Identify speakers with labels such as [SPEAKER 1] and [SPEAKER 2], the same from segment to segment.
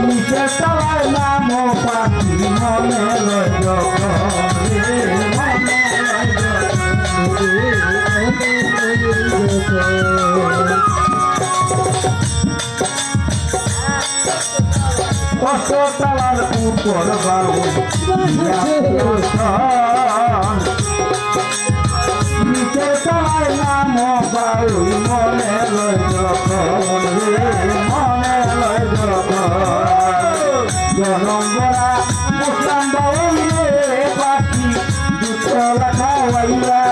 [SPEAKER 1] নিচের তলার নাম পাখি মনে কত তলার উপর বাবু নিচের তলার নাম বাবু মনে জনমরা মুসলাম বাউলে পাখি দুতলা খাওয়াইয়া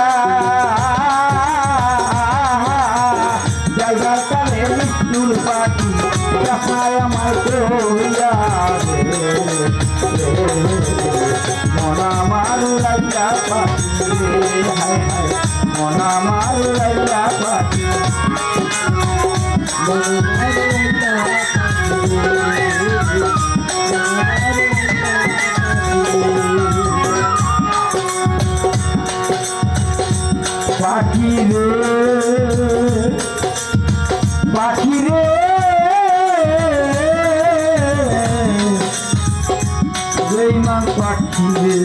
[SPEAKER 1] জায়গার কালে মৃত্যুর পাখি দেখায় আমার কইয়া মনা মারু রাইয়া পাখি হায় হায় মনা মারু রাইয়া পাখি পাখি রে বেঈমান পাখি রে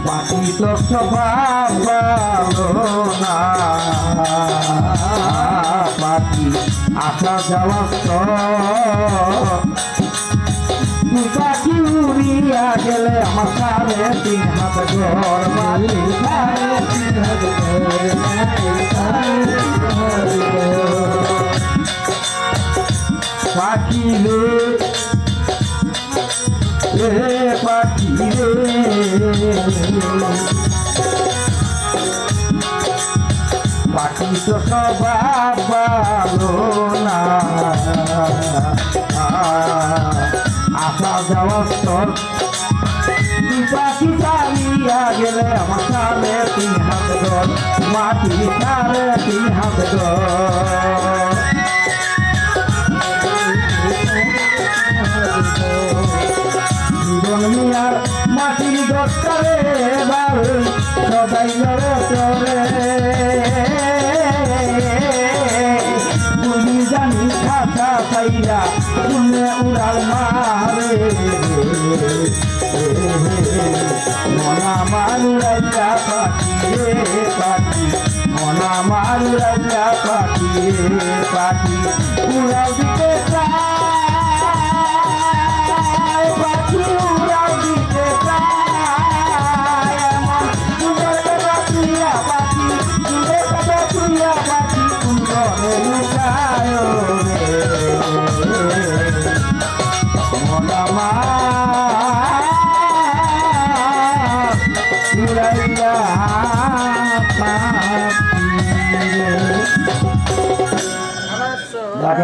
[SPEAKER 1] পাখি তো স্বভাব ভালো না পাখি আসা যাওয়া পাখি উড়িয়া গেলে আমার সাড়ে 3 হাত ঘর বাড়ি সাড়ে 3 হাত পাখি রে পাখি রে পাখি তো স্বভাব ভালো না আসা যাওয়া স্তর পাখি চালিয়া গেলে আমার সাড়ে 3 হাত ঘর মাটি সাড়ে 3 হাত ঘর জীবন মিয়ার মাটির দরকারে বাড়ি সদাই লড়ে চলে তুমি জানি খাতা পাইরা শুনে উড়াল মারে মনা মারু রাজা পাখি রে পাখি মনা মারু রাজা পাখি রে পাখি উড়াল দিতে চায় পাখি উড়াল দিতে চায় এমন সুন্দর কথা প্রিয়া পাখি সুন্দর কথা প্রিয়া পাখি সুন্দরে লুকায় মনা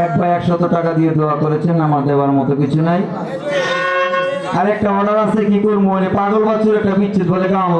[SPEAKER 1] এক ভাই 100 টাকা দিয়ে দোয়া করেছেন, আমার দেওয়ার মতো কিছু নাই। আরেকটা অর্ডার আছে, কি করবো, পাগল বাছুর একটা বিচ্ছেদ বলে